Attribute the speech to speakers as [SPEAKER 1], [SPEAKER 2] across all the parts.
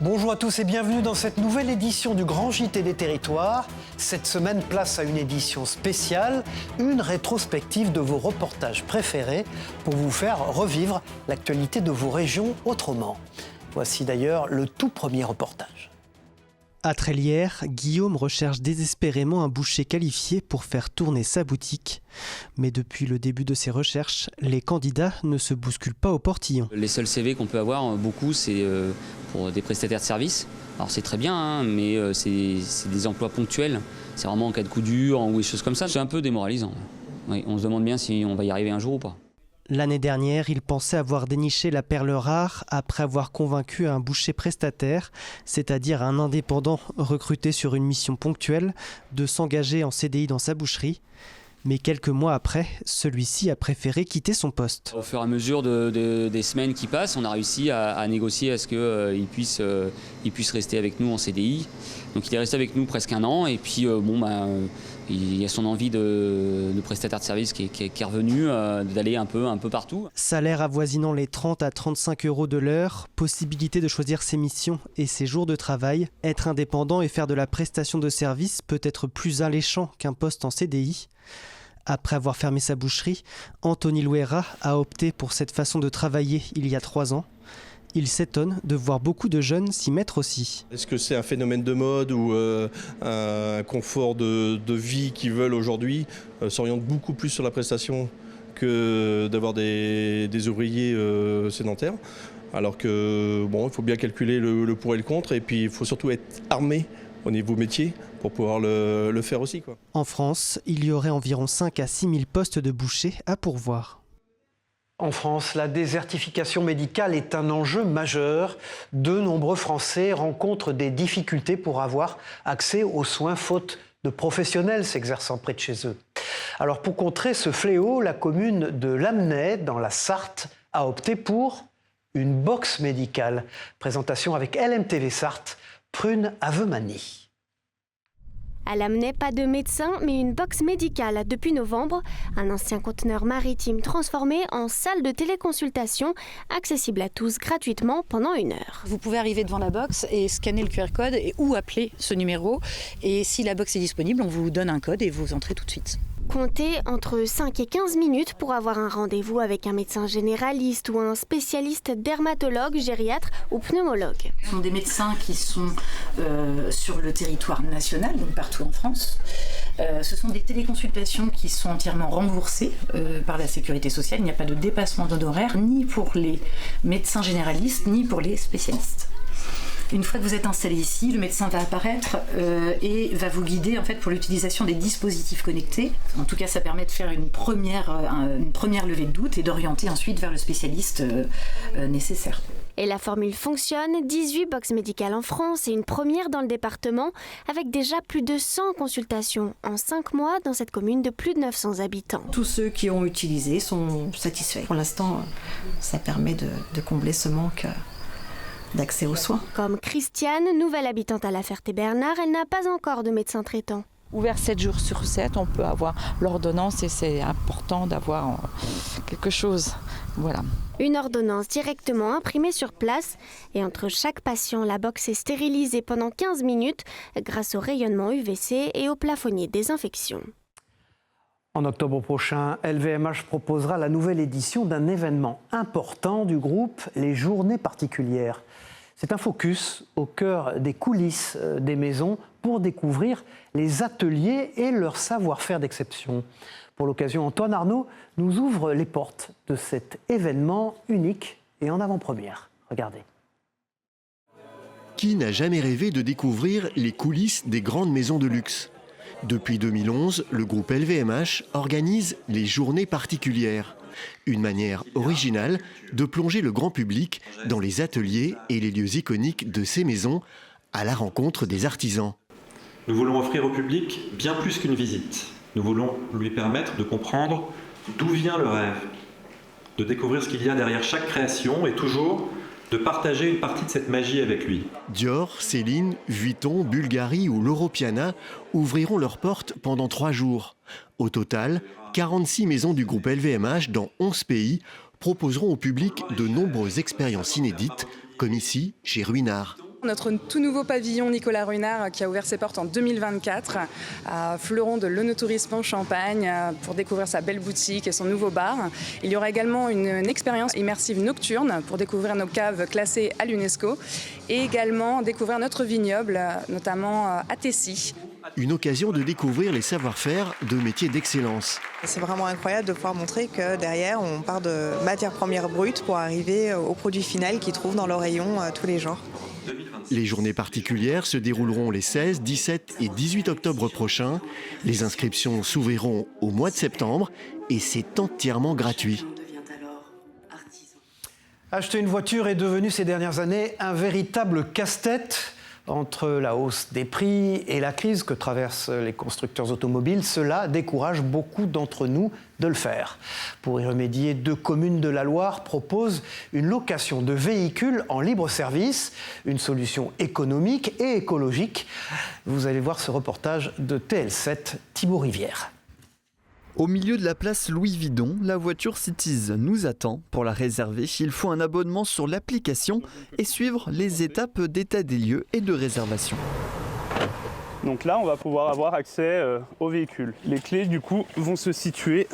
[SPEAKER 1] Bonjour à tous et bienvenue dans cette nouvelle édition du Grand JT des Territoires. Cette semaine, place à une édition spéciale, une rétrospective de vos reportages préférés pour vous faire revivre l'actualité de vos régions autrement. Voici d'ailleurs le tout premier reportage.
[SPEAKER 2] À Trélières, Guillaume recherche désespérément un boucher qualifié pour faire tourner sa boutique. Mais depuis le début de ses recherches, les candidats ne se bousculent pas au portillon.
[SPEAKER 3] Les seuls CV qu'on peut avoir, beaucoup, c'est pour des prestataires de services. Alors c'est très bien, hein, mais c'est des emplois ponctuels. C'est vraiment en cas de coup dur ou des choses comme ça. C'est un peu démoralisant. Oui, on se demande bien si on va y arriver un jour ou pas.
[SPEAKER 2] L'année dernière, il pensait avoir déniché la perle rare après avoir convaincu un boucher prestataire, c'est-à-dire un indépendant recruté sur une mission ponctuelle, de s'engager en CDI dans sa boucherie. Mais quelques mois après, celui-ci a préféré quitter son poste.
[SPEAKER 3] Au fur et à mesure des semaines qui passent, on a réussi à négocier à ce qu'il puisse rester avec nous en CDI. Donc il est resté avec nous presque un an et puis il y a son envie de prestataire de service qui est revenu, d'aller un peu partout.
[SPEAKER 2] Salaire avoisinant les 30 à 35 € de l'heure, possibilité de choisir ses missions et ses jours de travail. Être indépendant et faire de la prestation de service peut être plus alléchant qu'un poste en CDI. Après avoir fermé sa boucherie, Anthony Louera a opté pour cette façon de travailler il y a 3 ans. Il s'étonne de voir beaucoup de jeunes s'y mettre aussi.
[SPEAKER 4] Est-ce que c'est un phénomène de mode ou un confort de vie qu'ils veulent aujourd'hui s'oriente beaucoup plus sur la prestation que d'avoir des ouvriers sédentaires? Alors que il faut bien calculer le pour et le contre et puis il faut surtout être armé au niveau métier pour pouvoir le faire aussi, quoi.
[SPEAKER 2] En France, il y aurait environ 5 à 6 000 postes de bouchers à pourvoir.
[SPEAKER 1] En France, la désertification médicale est un enjeu majeur. De nombreux Français rencontrent des difficultés pour avoir accès aux soins faute de professionnels s'exerçant près de chez eux. Alors pour contrer ce fléau, la commune de Lamennais, dans la Sarthe, a opté pour une box médicale. Présentation avec LMTV Sarthe, Prune Avemani.
[SPEAKER 5] À Lamennais, pas de médecin, mais une box médicale depuis novembre. Un ancien conteneur maritime transformé en salle de téléconsultation, accessible à tous gratuitement pendant 1 heure.
[SPEAKER 6] Vous pouvez arriver devant la box et scanner le QR code ou appeler ce numéro. Et si la box est disponible, on vous donne un code et vous entrez tout de suite.
[SPEAKER 5] Comptez entre 5 et 15 minutes pour avoir un rendez-vous avec un médecin généraliste ou un spécialiste dermatologue, gériatre ou pneumologue.
[SPEAKER 6] Ce sont des médecins qui sont sur le territoire national, donc partout en France. Ce sont des téléconsultations qui sont entièrement remboursées par la sécurité sociale. Il n'y a pas de dépassement d'honoraires ni pour les médecins généralistes ni pour les spécialistes. Une fois que vous êtes installé ici, le médecin va apparaître et va vous guider en fait pour l'utilisation des dispositifs connectés. En tout cas, ça permet de faire une première levée de doute et d'orienter ensuite vers le spécialiste nécessaire.
[SPEAKER 5] Et la formule fonctionne, 18 boxes médicales en France et une première dans le département, avec déjà plus de 100 consultations en 5 mois dans cette commune de plus de 900 habitants.
[SPEAKER 6] Tous ceux qui ont utilisé sont satisfaits. Pour l'instant, ça permet de combler ce manque d'accès aux soins.
[SPEAKER 5] Comme Christiane, nouvelle habitante à La Ferté-Bernard, elle n'a pas encore de médecin traitant.
[SPEAKER 7] Ouvert 7 jours sur 7, on peut avoir l'ordonnance et c'est important d'avoir quelque chose. Voilà.
[SPEAKER 5] Une ordonnance directement imprimée sur place et entre chaque patient, la box est stérilisée pendant 15 minutes grâce au rayonnement UVC et au plafonnier désinfection.
[SPEAKER 1] En octobre prochain, LVMH proposera la nouvelle édition d'un événement important du groupe, les Journées particulières. C'est un focus au cœur des coulisses des maisons pour découvrir les ateliers et leur savoir-faire d'exception. Pour l'occasion, Antoine Arnaud nous ouvre les portes de cet événement unique et en avant-première. Regardez.
[SPEAKER 8] Qui n'a jamais rêvé de découvrir les coulisses des grandes maisons de luxe ? Depuis 2011, le groupe LVMH organise les Journées particulières. Une manière originale de plonger le grand public dans les ateliers et les lieux iconiques de ces maisons à la rencontre des artisans.
[SPEAKER 9] Nous voulons offrir au public bien plus qu'une visite. Nous voulons lui permettre de comprendre d'où vient le rêve, de découvrir ce qu'il y a derrière chaque création et toujours de partager une partie de cette magie avec lui.
[SPEAKER 8] Dior, Céline, Vuitton, Bulgari ou Loro Piana ouvriront leurs portes pendant 3 jours. Au total, 46 maisons du groupe LVMH dans 11 pays proposeront au public de nombreuses expériences inédites, comme ici, chez Ruinart.
[SPEAKER 10] Notre tout nouveau pavillon Nicolas Runard qui a ouvert ses portes en 2024, fleuron de l'œnotourisme en Champagne, pour découvrir sa belle boutique et son nouveau bar. Il y aura également une expérience immersive nocturne pour découvrir nos caves classées à l'UNESCO et également découvrir notre vignoble, notamment à Tessy.
[SPEAKER 8] Une occasion de découvrir les savoir-faire de métiers d'excellence.
[SPEAKER 11] C'est vraiment incroyable de pouvoir montrer que derrière, on part de matières premières brutes pour arriver au produit final qu'ils trouvent dans leur rayon tous les jours.
[SPEAKER 8] Les journées particulières se dérouleront les 16, 17 et 18 octobre prochains. Les inscriptions s'ouvriront au mois de septembre et c'est entièrement gratuit.
[SPEAKER 1] Acheter une voiture est devenu ces dernières années un véritable casse-tête. Entre la hausse des prix et la crise que traversent les constructeurs automobiles, cela décourage beaucoup d'entre nous de le faire. Pour y remédier, 2 communes de la Loire proposent une location de véhicules en libre service, une solution économique et écologique. Vous allez voir ce reportage de TL7, Thibaut Rivière.
[SPEAKER 12] Au milieu de la place Louis Vidon, la voiture Cities nous attend. Pour la réserver, il faut un abonnement sur l'application et suivre les étapes d'état des lieux et de réservation.
[SPEAKER 13] Donc là, on va pouvoir avoir accès au véhicule. Les clés, du coup, vont se situer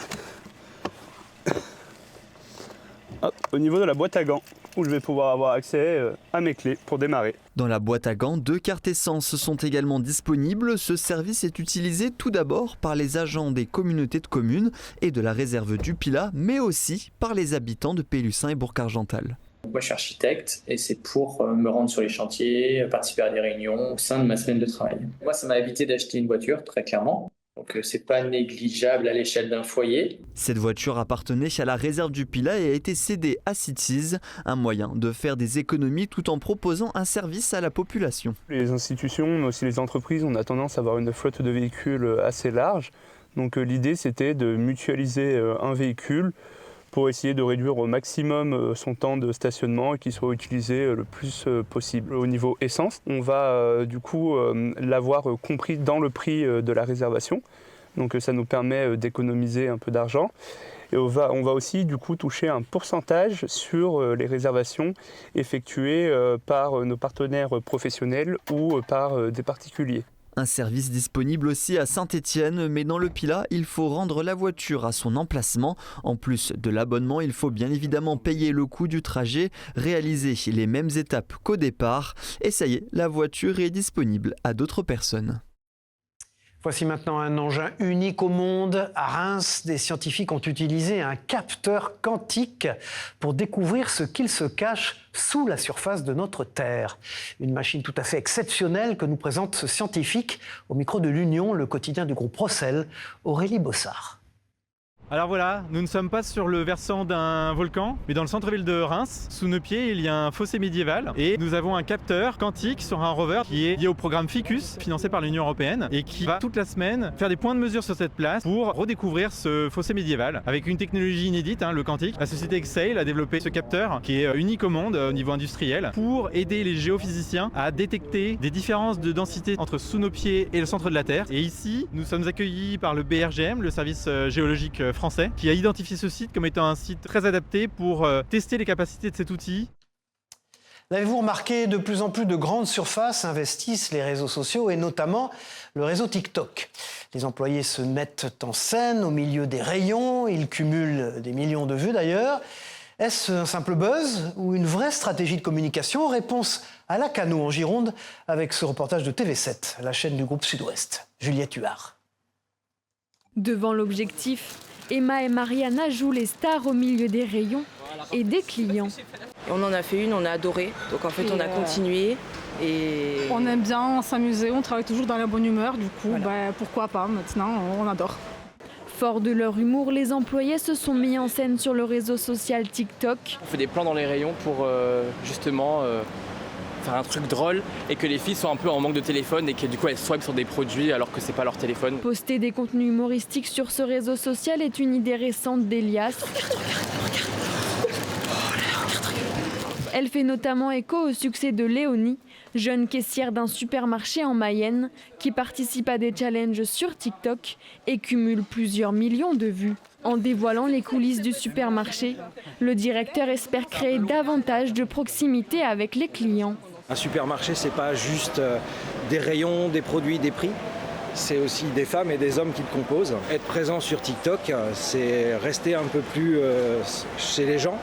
[SPEAKER 13] au niveau de la boîte à gants, où je vais pouvoir avoir accès à mes clés pour démarrer.
[SPEAKER 12] Dans la boîte à gants, 2 cartes essence sont également disponibles. Ce service est utilisé tout d'abord par les agents des communautés de communes et de la réserve du Pilat, mais aussi par les habitants de Pélussin et Bourg-Argental.
[SPEAKER 14] Moi, je suis architecte et c'est pour me rendre sur les chantiers, participer à des réunions au sein de ma semaine de travail. Moi, ça m'a évité d'acheter une voiture, très clairement. Donc c'est pas négligeable à l'échelle d'un foyer.
[SPEAKER 12] Cette voiture appartenait à la réserve du Pilat et a été cédée à Cities, un moyen de faire des économies tout en proposant un service à la population.
[SPEAKER 13] Les institutions, mais aussi les entreprises, on a tendance à avoir une flotte de véhicules assez large. Donc l'idée, c'était de mutualiser un véhicule pour essayer de réduire au maximum son temps de stationnement et qu'il soit utilisé le plus possible. Au niveau essence, on va du coup l'avoir compris dans le prix de la réservation. Donc ça nous permet d'économiser un peu d'argent. Et on va aussi du coup toucher un pourcentage sur les réservations effectuées par nos partenaires professionnels ou par des particuliers.
[SPEAKER 12] Un service disponible aussi à Saint-Étienne, mais dans le Pilat, il faut rendre la voiture à son emplacement. En plus de l'abonnement, il faut bien évidemment payer le coût du trajet, réaliser les mêmes étapes qu'au départ. Et ça y est, la voiture est disponible à d'autres personnes.
[SPEAKER 1] Voici maintenant un engin unique au monde. À Reims, des scientifiques ont utilisé un capteur quantique pour découvrir ce qu'il se cache sous la surface de notre Terre. Une machine tout à fait exceptionnelle que nous présente ce scientifique au micro de l'Union, le quotidien du groupe Rossel, Aurélie Bossard.
[SPEAKER 15] Alors voilà, nous ne sommes pas sur le versant d'un volcan, mais dans le centre-ville de Reims. Sous nos pieds, il y a un fossé médiéval et nous avons un capteur quantique sur un rover qui est lié au programme Ficus, financé par l'Union européenne, et qui va toute la semaine faire des points de mesure sur cette place pour redécouvrir ce fossé médiéval avec une technologie inédite, le quantique. La société Exail a développé ce capteur qui est unique au monde au niveau industriel pour aider les géophysiciens à détecter des différences de densité entre sous nos pieds et le centre de la Terre. Et ici, nous sommes accueillis par le BRGM, le service géologique français, qui a identifié ce site comme étant un site très adapté pour tester les capacités de cet outil.
[SPEAKER 1] L'avez-vous remarqué, de plus en plus de grandes surfaces investissent les réseaux sociaux et notamment le réseau TikTok. Les employés se mettent en scène au milieu des rayons, ils cumulent des millions de vues d'ailleurs. Est-ce un simple buzz ou une vraie stratégie de communication? Réponse à Lacanau en Gironde avec ce reportage de TV7, la chaîne du groupe Sud-Ouest. Juliette Huard.
[SPEAKER 16] Devant l'objectif, Emma et Mariana jouent les stars au milieu des rayons et des clients.
[SPEAKER 17] On en a fait une, on a adoré, donc en fait on a continué. Et
[SPEAKER 18] on aime bien s'amuser, on travaille toujours dans la bonne humeur, du coup pourquoi pas, maintenant on adore.
[SPEAKER 16] Forts de leur humour, les employés se sont mis en scène sur le réseau social TikTok.
[SPEAKER 19] On fait des plans dans les rayons pour justement faire un truc drôle et que les filles soient un peu en manque de téléphone et que du coup elles swipent sur des produits alors que c'est pas leur téléphone.
[SPEAKER 16] Poster des contenus humoristiques sur ce réseau social est une idée récente d'Elias. Elle fait notamment écho au succès de Léonie, jeune caissière d'un supermarché en Mayenne, qui participe à des challenges sur TikTok et cumule plusieurs millions de vues. En dévoilant les coulisses du supermarché, le directeur espère créer davantage de proximité avec les clients.
[SPEAKER 20] Un supermarché, c'est pas juste des rayons, des produits, des prix. C'est aussi des femmes et des hommes qui le composent. Être présent sur TikTok, c'est rester un peu plus chez les gens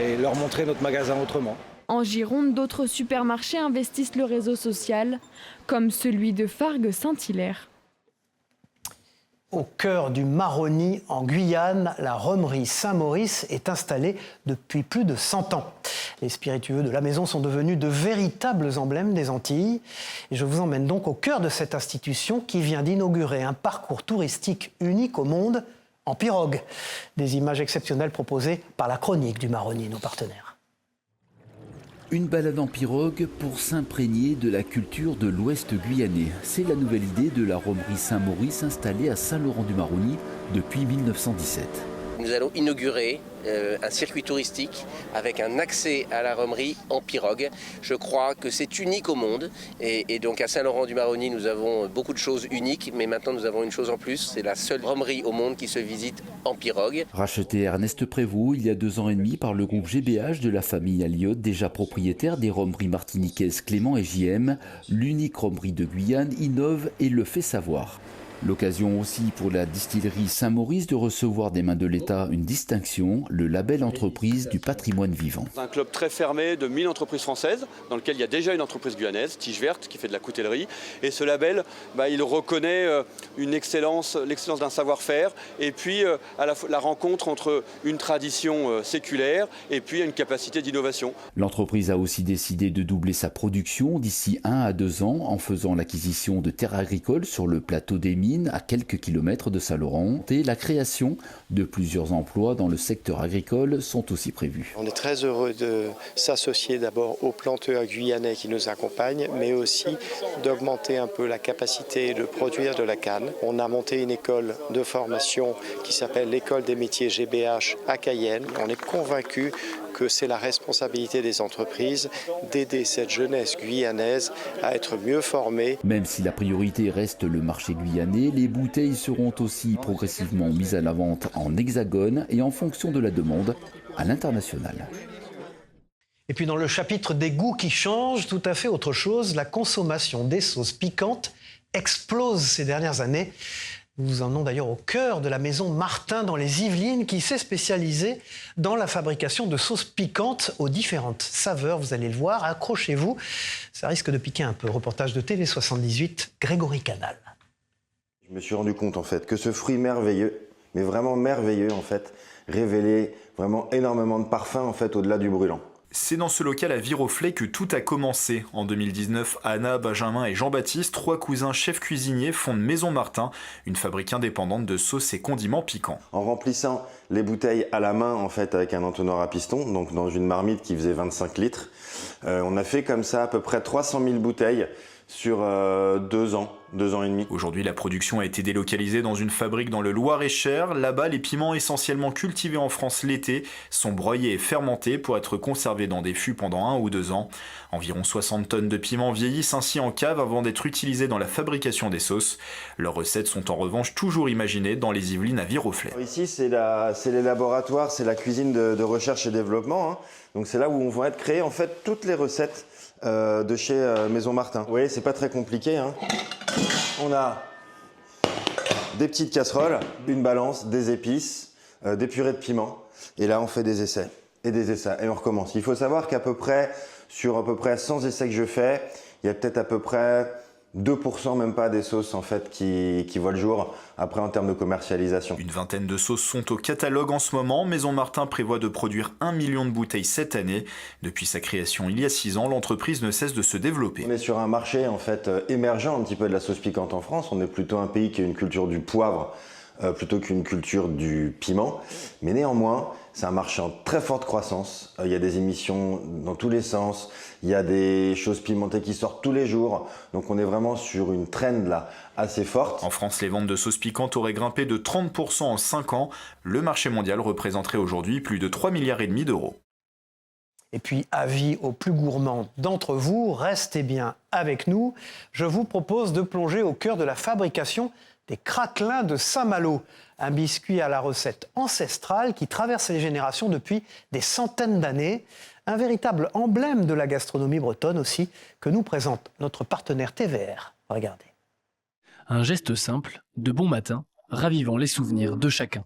[SPEAKER 20] et leur montrer notre magasin autrement.
[SPEAKER 16] En Gironde, d'autres supermarchés investissent le réseau social, comme celui de Fargues-Saint-Hilaire.
[SPEAKER 1] Au cœur du Maroni, en Guyane, la Romerie Saint-Maurice est installée depuis plus de 100 ans. Les spiritueux de la maison sont devenus de véritables emblèmes des Antilles. Et je vous emmène donc au cœur de cette institution qui vient d'inaugurer un parcours touristique unique au monde en pirogue. Des images exceptionnelles proposées par la chronique du Maroni, nos partenaires.
[SPEAKER 21] Une balade en pirogue pour s'imprégner de la culture de l'Ouest guyanais. C'est la nouvelle idée de la Romerie Saint-Maurice installée à Saint-Laurent-du-Maroni depuis 1917.
[SPEAKER 22] Nous allons inaugurer un circuit touristique avec un accès à la Romerie en pirogue. Je crois que c'est unique au monde et donc à Saint-Laurent-du-Maroni nous avons beaucoup de choses uniques, mais maintenant nous avons une chose en plus, c'est la seule Romerie au monde qui se visite en pirogue.
[SPEAKER 21] Racheté Ernest Prévost il y a 2 ans et demi par le groupe GBH de la famille Alliot, déjà propriétaire des Romeries martiniquaises Clément et JM, l'unique Romerie de Guyane innove et le fait savoir. L'occasion aussi pour la distillerie Saint-Maurice de recevoir des mains de l'État une distinction, le label entreprise du patrimoine vivant.
[SPEAKER 23] C'est un club très fermé de 1000 entreprises françaises, dans lequel il y a déjà une entreprise guyanaise, Tige Verte, qui fait de la coutellerie. Et ce label, il reconnaît une l'excellence d'un savoir-faire, et puis la rencontre entre une tradition séculaire et puis une capacité d'innovation.
[SPEAKER 21] L'entreprise a aussi décidé de doubler sa production d'ici 1 à 2 ans en faisant l'acquisition de terres agricoles sur le plateau des Mines, à quelques kilomètres de Saint-Laurent, et la création de plusieurs emplois dans le secteur agricole sont aussi prévus.
[SPEAKER 24] On est très heureux de s'associer d'abord aux planteurs guyanais qui nous accompagnent, mais aussi d'augmenter un peu la capacité de produire de la canne. On a monté une école de formation qui s'appelle l'école des métiers GBH à Cayenne. On est convaincus que c'est la responsabilité des entreprises d'aider cette jeunesse guyanaise à être mieux formée.
[SPEAKER 21] Même si la priorité reste le marché guyanais, les bouteilles seront aussi progressivement mises à la vente en hexagone et en fonction de la demande à l'international.
[SPEAKER 1] Et puis dans le chapitre des goûts qui changent, tout à fait autre chose, la consommation des sauces piquantes explose ces dernières années. Nous vous emmenons d'ailleurs au cœur de la maison Martin dans les Yvelines qui s'est spécialisée dans la fabrication de sauces piquantes aux différentes saveurs. Vous allez le voir, accrochez-vous, ça risque de piquer un peu. Reportage de TV78, Grégory Canal.
[SPEAKER 25] Je me suis rendu compte en fait que ce fruit merveilleux, mais vraiment merveilleux en fait, révélait vraiment énormément de parfum en fait au-delà du brûlant.
[SPEAKER 26] C'est dans ce local à Viroflay que tout a commencé. En 2019, Anna, Benjamin et Jean-Baptiste, 3 cousins chefs cuisiniers, fondent Maison Martin, une fabrique indépendante de sauces et condiments piquants.
[SPEAKER 25] En remplissant les bouteilles à la main en fait avec un entonnoir à piston, donc dans une marmite qui faisait 25 litres, on a fait comme ça à peu près 300 000 bouteilles sur 2 ans et demi.
[SPEAKER 26] Aujourd'hui, la production a été délocalisée dans une fabrique dans le Loir-et-Cher. Là-bas, les piments essentiellement cultivés en France l'été sont broyés et fermentés pour être conservés dans des fûts pendant 1 ou 2 ans. Environ 60 tonnes de piments vieillissent ainsi en cave avant d'être utilisés dans la fabrication des sauces. Leurs recettes sont en revanche toujours imaginées dans les Yvelines à Viroflay.
[SPEAKER 25] Ici, c'est les laboratoires, c'est la cuisine de recherche et développement. Hein. Donc c'est là où vont être créées en fait toutes les recettes de chez Maison Martin. Vous voyez, c'est pas très compliqué. Hein. On a des petites casseroles, une balance, des épices, des purées de piment. Et là, on fait des essais et des essais. Et on recommence. Il faut savoir qu'à peu près, sur à peu près 100 essais que je fais, il y a peut-être à peu près 2% même pas des sauces en fait qui voient le jour après en termes de commercialisation.
[SPEAKER 26] Une vingtaine de sauces sont au catalogue en ce moment. Maison Martin prévoit de produire 1 million de bouteilles cette année. Depuis sa création il y a 6 ans, l'entreprise ne cesse de se développer.
[SPEAKER 25] On est sur un marché en fait émergent un petit peu de la sauce piquante en France. On est plutôt un pays qui a une culture du poivre plutôt qu'une culture du piment. Mais néanmoins, c'est un marché en très forte croissance. Il y a des émissions dans tous les sens. Il y a des choses pimentées qui sortent tous les jours. Donc on est vraiment sur une trend là assez forte.
[SPEAKER 26] En France, les ventes de sauces piquantes auraient grimpé de 30% en 5 ans. Le marché mondial représenterait aujourd'hui plus de 3,5 milliards d'euros.
[SPEAKER 1] Et puis, avis aux plus gourmands d'entre vous, restez bien avec nous. Je vous propose de plonger au cœur de la fabrication des craquelins de Saint-Malo, un biscuit à la recette ancestrale qui traverse les générations depuis des centaines d'années. Un véritable emblème de la gastronomie bretonne aussi, que nous présente notre partenaire TVR. Regardez.
[SPEAKER 2] Un geste simple, de bon matin, ravivant les souvenirs de chacun.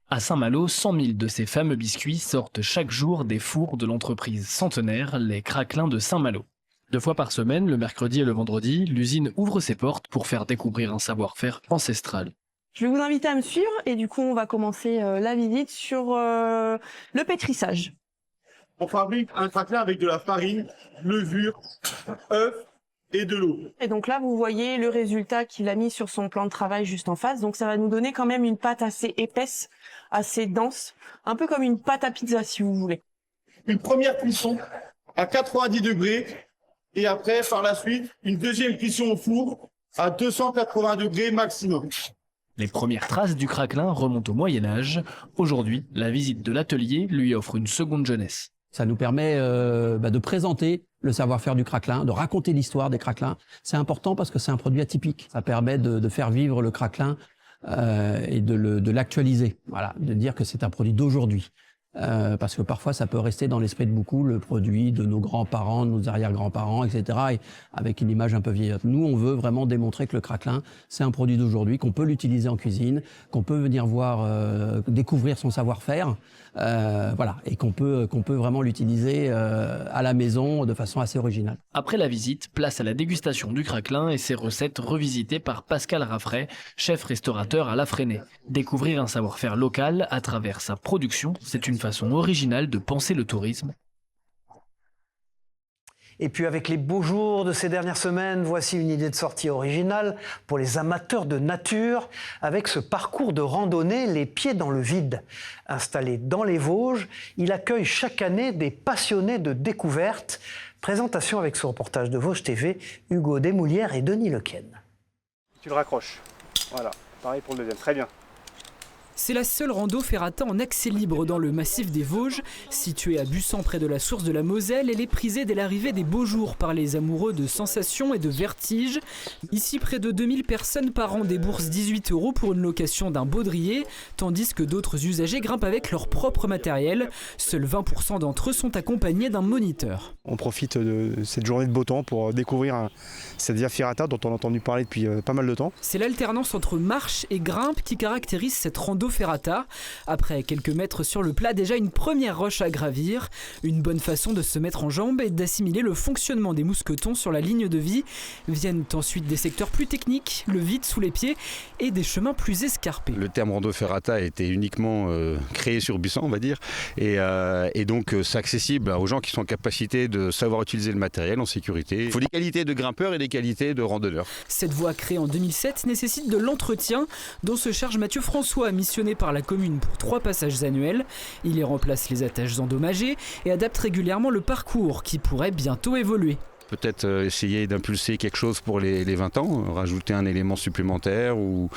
[SPEAKER 2] À Saint-Malo, 100 000 de ces fameux biscuits sortent chaque jour des fours de l'entreprise centenaire, les Craquelins de Saint-Malo. 2 fois par semaine, le mercredi et le vendredi, l'usine ouvre ses portes pour faire découvrir un savoir-faire ancestral.
[SPEAKER 3] Je vais vous inviter à me suivre et du coup on va commencer la visite sur le pétrissage.
[SPEAKER 4] On fabrique un craquelin avec de la farine, levure, œufs et de l'eau.
[SPEAKER 3] Et donc là vous voyez le résultat qu'il a mis sur son plan de travail juste en face. Donc ça va nous donner quand même une pâte assez épaisse, assez dense, un peu comme une pâte à pizza si vous voulez.
[SPEAKER 4] Une première cuisson à 90 degrés et après par la suite une deuxième cuisson au four à 280 degrés maximum.
[SPEAKER 2] Les premières traces du craquelin remontent au Moyen-Âge. Aujourd'hui, la visite de l'atelier lui offre une seconde jeunesse.
[SPEAKER 5] Ça nous permet de présenter le savoir-faire du craquelin, de raconter l'histoire des craquelins. C'est important parce que c'est un produit atypique. Ça permet de faire vivre le craquelin et de l'actualiser. Voilà, de dire que c'est un produit d'aujourd'hui. Parce que parfois ça peut rester dans l'esprit de beaucoup le produit de nos grands-parents, de nos arrière-grands-parents, etc. et avec une image un peu vieillotte. Nous, on veut vraiment démontrer que le craquelin, c'est un produit d'aujourd'hui, qu'on peut l'utiliser en cuisine, qu'on peut venir voir, découvrir son savoir-faire, voilà, et qu'on peut vraiment l'utiliser à la maison de façon assez originale.
[SPEAKER 2] Après la visite, place à la dégustation du craquelin et ses recettes revisitées par Pascal Raffray, chef restaurateur à La Fresnay. Découvrir un savoir-faire local à travers sa production, c'est une façon originale de penser le tourisme.
[SPEAKER 1] Et puis avec les beaux jours de ces dernières semaines, voici une idée de sortie originale pour les amateurs de nature avec ce parcours de randonnée les pieds dans le vide. Installé dans les Vosges, il accueille chaque année des passionnés de découverte. Présentation avec ce reportage de Vosges TV, Hugo Desmoulières et Denis Lequen.
[SPEAKER 6] Tu le raccroches. Voilà, pareil pour le deuxième, très bien.
[SPEAKER 7] C'est la seule rando ferrata en accès libre dans le massif des Vosges. Située à Bussan près de la source de la Moselle, elle est prisée dès l'arrivée des beaux jours par les amoureux de sensations et de vertiges. Ici, près de 2000 personnes par an déboursent 18 € pour une location d'un baudrier, tandis que d'autres usagers grimpent avec leur propre matériel. Seuls 20% d'entre eux sont accompagnés d'un moniteur.
[SPEAKER 6] On profite de cette journée de beau temps pour découvrir cette via ferrata dont on a entendu parler depuis pas mal de temps.
[SPEAKER 7] C'est l'alternance entre marche et grimpe qui caractérise cette rando ferrata. Après quelques mètres sur le plat, déjà une première roche à gravir. Une bonne façon de se mettre en jambes et d'assimiler le fonctionnement des mousquetons sur la ligne de vie. Viennent ensuite des secteurs plus techniques, le vide sous les pieds et des chemins plus escarpés.
[SPEAKER 27] Le terme rando ferrata a été uniquement créé sur Bussan, on va dire, et donc c'est accessible aux gens qui sont en capacité de savoir utiliser le matériel en sécurité. Il faut des qualités de grimpeur et des qualités de randonneur.
[SPEAKER 7] Cette voie créée en 2007 nécessite de l'entretien dont se charge Mathieu François, missionné par la commune pour 3 passages annuels. Il y remplace les attaches endommagées et adapte régulièrement le parcours qui pourrait bientôt évoluer.
[SPEAKER 27] Peut-être essayer d'impulser quelque chose pour les 20 ans, rajouter un élément supplémentaire ou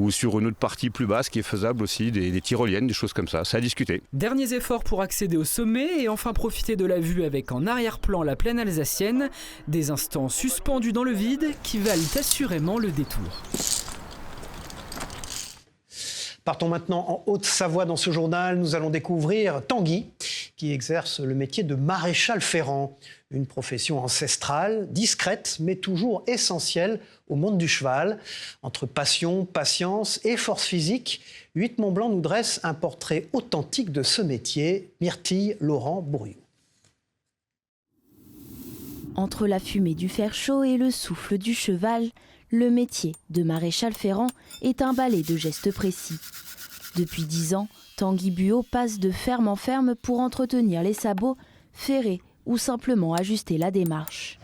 [SPEAKER 27] sur une autre partie plus basse qui est faisable aussi, des tyroliennes, des choses comme ça. C'est à discuter.
[SPEAKER 7] Derniers efforts pour accéder au sommet et enfin profiter de la vue avec en arrière-plan la plaine alsacienne. Des instants suspendus dans le vide qui valent assurément le détour.
[SPEAKER 1] Partons maintenant en Haute-Savoie dans ce journal. Nous allons découvrir Tanguy, qui exerce le métier de maréchal ferrant. Une profession ancestrale, discrète, mais toujours essentielle au monde du cheval. Entre passion, patience et force physique, 8 Mont-Blanc nous dresse un portrait authentique de ce métier. Myrtille Laurent Bourriou.
[SPEAKER 28] Entre la fumée du fer chaud et le souffle du cheval, le métier de maréchal ferrant est un ballet de gestes précis. Depuis 10 ans, Tanguy Buot passe de ferme en ferme pour entretenir les sabots, ferrer ou simplement ajuster la démarche.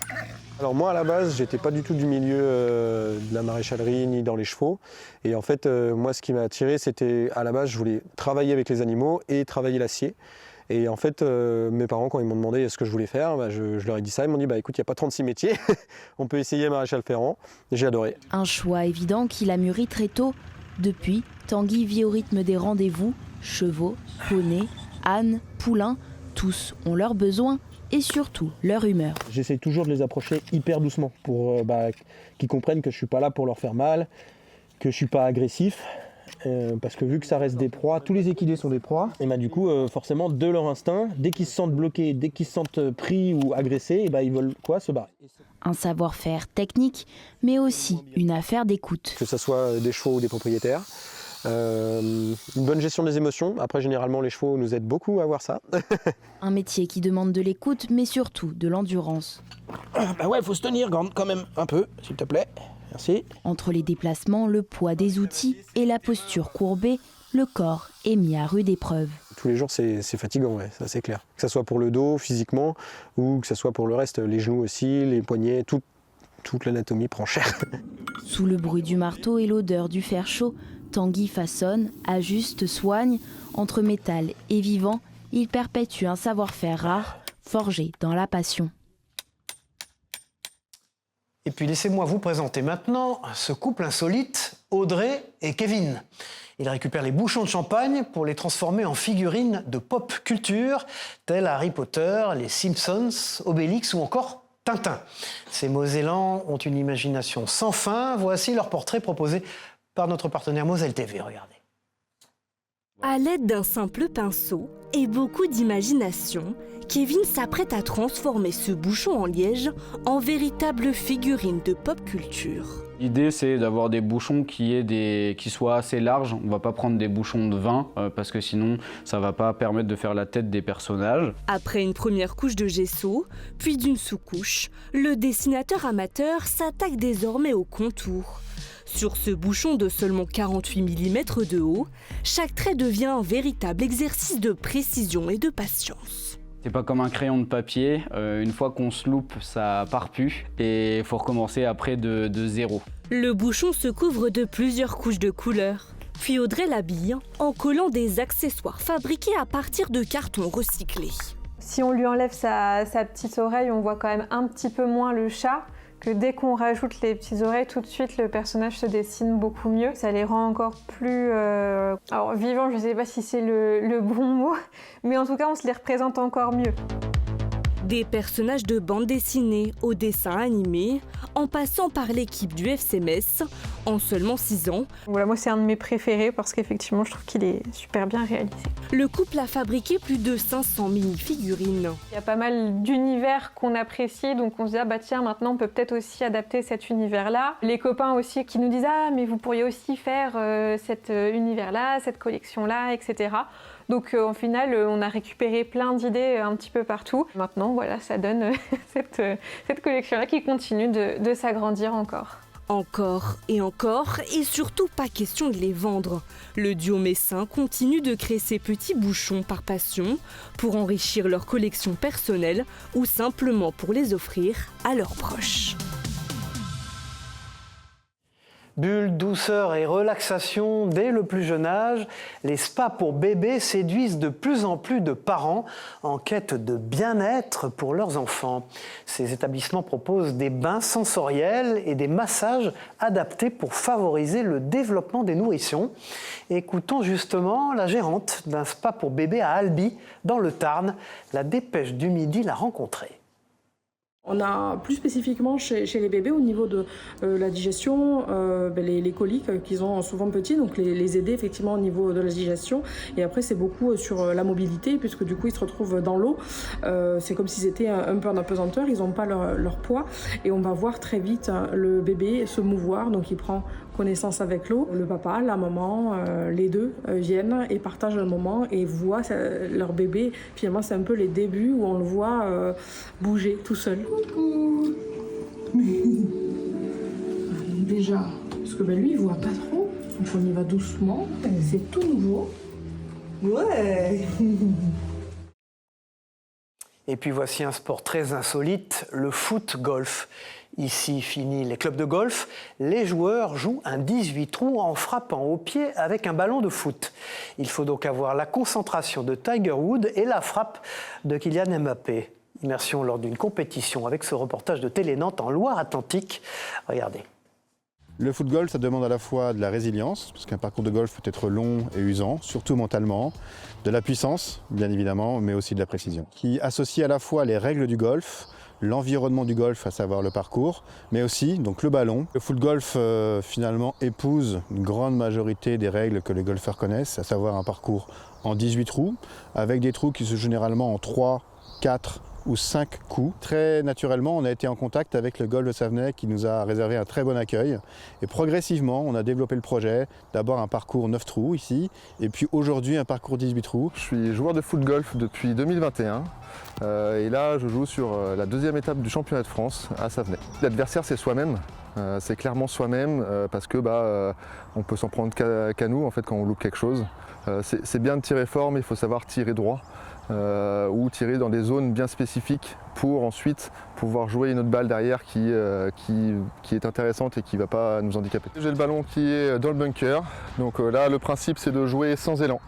[SPEAKER 29] Alors moi à la base, j'étais pas du tout du milieu de la maréchalerie ni dans les chevaux. Et en fait, moi ce qui m'a attiré, c'était à la base, je voulais travailler avec les animaux et travailler l'acier. Et en fait, mes parents, quand ils m'ont demandé ce que je voulais faire, je leur ai dit ça. Ils m'ont dit, écoute, il n'y a pas 36 métiers, on peut essayer maréchal ferrant. Et j'ai adoré.
[SPEAKER 28] Un choix évident qu'il a mûri très tôt. Depuis, Tanguy vit au rythme des rendez-vous. Chevaux, poneys, ânes, poulains, tous ont leurs besoins et surtout leur humeur.
[SPEAKER 29] J'essaie toujours de les approcher hyper doucement pour qu'ils comprennent que je ne suis pas là pour leur faire mal. que je suis pas agressif. Parce que vu que ça reste des proies, tous les équidés sont des proies, et du coup, forcément, de leur instinct, dès qu'ils se sentent bloqués, dès qu'ils se sentent pris ou agressés, ils veulent se barrer.
[SPEAKER 28] Un savoir-faire technique, mais aussi une affaire d'écoute.
[SPEAKER 29] Que ce soit des chevaux ou des propriétaires. Une bonne gestion des émotions. Après, généralement, les chevaux nous aident beaucoup à avoir ça.
[SPEAKER 28] Un métier qui demande de l'écoute, mais surtout de l'endurance.
[SPEAKER 29] Ouais, faut se tenir quand même un peu, s'il te plaît. Merci.
[SPEAKER 28] Entre les déplacements, le poids des outils et la posture courbée, le corps est mis à rude épreuve.
[SPEAKER 29] Tous les jours, c'est fatigant, ouais, ça c'est clair. Que ce soit pour le dos, physiquement, ou que ce soit pour le reste, les genoux aussi, les poignets, toute l'anatomie prend cher.
[SPEAKER 28] Sous le bruit du marteau et l'odeur du fer chaud, Tanguy façonne, ajuste, soigne. Entre métal et vivant, il perpétue un savoir-faire rare, forgé dans la passion.
[SPEAKER 1] Et puis laissez-moi vous présenter maintenant ce couple insolite, Audrey et Kevin. Ils récupèrent les bouchons de champagne pour les transformer en figurines de pop culture, telles Harry Potter, les Simpsons, Obélix ou encore Tintin. Ces Mosellans ont une imagination sans fin. Voici leur portrait proposé par notre partenaire Moselle TV. Regardez.
[SPEAKER 8] À l'aide d'un simple pinceau et beaucoup d'imagination, Kevin s'apprête à transformer ce bouchon en liège en véritable figurine de pop culture.
[SPEAKER 9] L'idée, c'est d'avoir des bouchons qui soient assez larges. On ne va pas prendre des bouchons de vin parce que sinon, ça ne va pas permettre de faire la tête des personnages.
[SPEAKER 8] Après une première couche de gesso, puis d'une sous-couche, le dessinateur amateur s'attaque désormais au contour. Sur ce bouchon de seulement 48 mm de haut, chaque trait devient un véritable exercice de précision et de patience.
[SPEAKER 9] C'est pas comme un crayon de papier, une fois qu'on se loupe, ça part plus et il faut recommencer après de zéro.
[SPEAKER 8] Le bouchon se couvre de plusieurs couches de couleurs. Puis Audrey l'habille en collant des accessoires fabriqués à partir de carton recyclé.
[SPEAKER 10] Si on lui enlève sa petite oreille, on voit quand même un petit peu moins le chat. Que dès qu'on rajoute les petites oreilles, tout de suite le personnage se dessine beaucoup mieux. Ça les rend encore plus vivants, je ne sais pas si c'est le bon mot, mais en tout cas on se les représente encore mieux.
[SPEAKER 8] Des personnages de bande dessinée au dessin animé, en passant par l'équipe du FC Metz, en seulement 6 ans.
[SPEAKER 10] Voilà, moi c'est un de mes préférés parce qu'effectivement je trouve qu'il est super bien réalisé.
[SPEAKER 8] Le couple a fabriqué plus de 500 mini-figurines.
[SPEAKER 10] Il y a pas mal d'univers qu'on apprécie, donc on se dit ah bah tiens maintenant on peut peut-être aussi adapter cet univers-là. Les copains aussi qui nous disent ah mais vous pourriez aussi faire cet univers-là, cette collection-là, etc. Donc au final, on a récupéré plein d'idées un petit peu partout. Maintenant, voilà, ça donne cette collection-là qui continue de s'agrandir encore.
[SPEAKER 8] Encore, et surtout pas question de les vendre. Le duo messin continue de créer ces petits bouchons par passion pour enrichir leur collection personnelle ou simplement pour les offrir à leurs proches.
[SPEAKER 1] Bulle, douceur et relaxation dès le plus jeune âge, les spas pour bébés séduisent de plus en plus de parents en quête de bien-être pour leurs enfants. Ces établissements proposent des bains sensoriels et des massages adaptés pour favoriser le développement des nourrissons. Écoutons justement la gérante d'un spa pour bébés à Albi, dans le Tarn. La Dépêche du Midi l'a rencontrée.
[SPEAKER 11] On a plus spécifiquement chez les bébés au niveau de la digestion, les coliques qu'ils ont souvent petits, donc les aider effectivement au niveau de la digestion. Et après c'est beaucoup sur la mobilité puisque du coup ils se retrouvent dans l'eau. C'est comme s'ils étaient un peu en apesanteur, ils n'ont pas leur poids et on va voir très vite le bébé se mouvoir, donc il prend connaissance avec l'eau. Le papa, la maman, les deux viennent et partagent un moment et voient leur bébé. Finalement c'est un peu les débuts où on le voit bouger tout seul. Coucou. Déjà, parce que lui il voit pas trop, donc on y va doucement, c'est tout nouveau. Ouais.
[SPEAKER 1] Et puis voici un sport très insolite, le foot-golf. Ici, fini les clubs de golf, les joueurs jouent un 18 trous en frappant au pied avec un ballon de foot. Il faut donc avoir la concentration de Tiger Woods et la frappe de Kylian Mbappé. Immersion lors d'une compétition avec ce reportage de Télé Nantes en Loire-Atlantique. Regardez.
[SPEAKER 6] Le foot-golf, ça demande à la fois de la résilience, parce qu'un parcours de golf peut être long et usant, surtout mentalement, de la puissance, bien évidemment, mais aussi de la précision, qui associe à la fois les règles du golf, l'environnement du golf, à savoir le parcours, mais aussi donc le ballon. Le foot golf finalement épouse une grande majorité des règles que les golfeurs connaissent, à savoir un parcours en 18 trous, avec des trous qui se jouent généralement en 3, 4 ou 5 coups. Très naturellement, on a été en contact avec le golf de Savenay qui nous a réservé un très bon accueil. Et progressivement, on a développé le projet. D'abord un parcours 9 trous ici, et puis aujourd'hui un parcours 18 trous.
[SPEAKER 12] Je suis joueur de foot golf depuis 2021. Et là, je joue sur la deuxième étape du championnat de France à Savenay. L'adversaire, c'est soi-même. C'est clairement soi-même parce que on peut s'en prendre qu'à nous en fait, quand on loupe quelque chose. C'est bien de tirer fort, mais il faut savoir tirer droit. Ou tirer dans des zones bien spécifiques pour ensuite pouvoir jouer une autre balle derrière qui est intéressante et qui ne va pas nous handicaper. J'ai le ballon qui est dans le bunker, donc là le principe c'est de jouer sans élan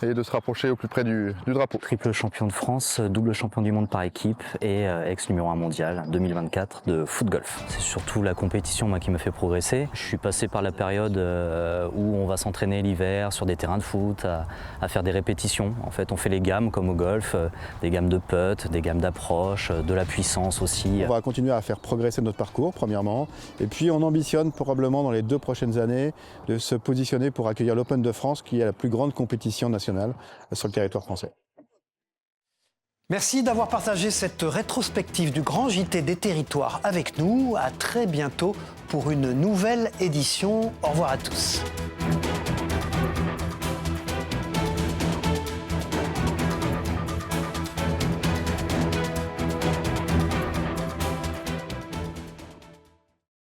[SPEAKER 12] et de se rapprocher au plus près du drapeau.
[SPEAKER 13] Triple champion de France, double champion du monde par équipe et ex-numéro 1 mondial 2024 de foot golf. C'est surtout la compétition qui me fait progresser. Je suis passé par la période où on va s'entraîner l'hiver sur des terrains de foot, à faire des répétitions. En fait, on fait les gammes comme au golf, des gammes de putt, des gammes d'approche, de la puissance aussi.
[SPEAKER 6] On va continuer à faire progresser notre parcours, premièrement, et puis on ambitionne probablement dans les 2 prochaines années de se positionner pour accueillir l'Open de France, qui est la plus grande compétition nationale sur le territoire français.
[SPEAKER 1] Merci d'avoir partagé cette rétrospective du Grand JT des territoires avec nous. À très bientôt pour une nouvelle édition. Au revoir à tous.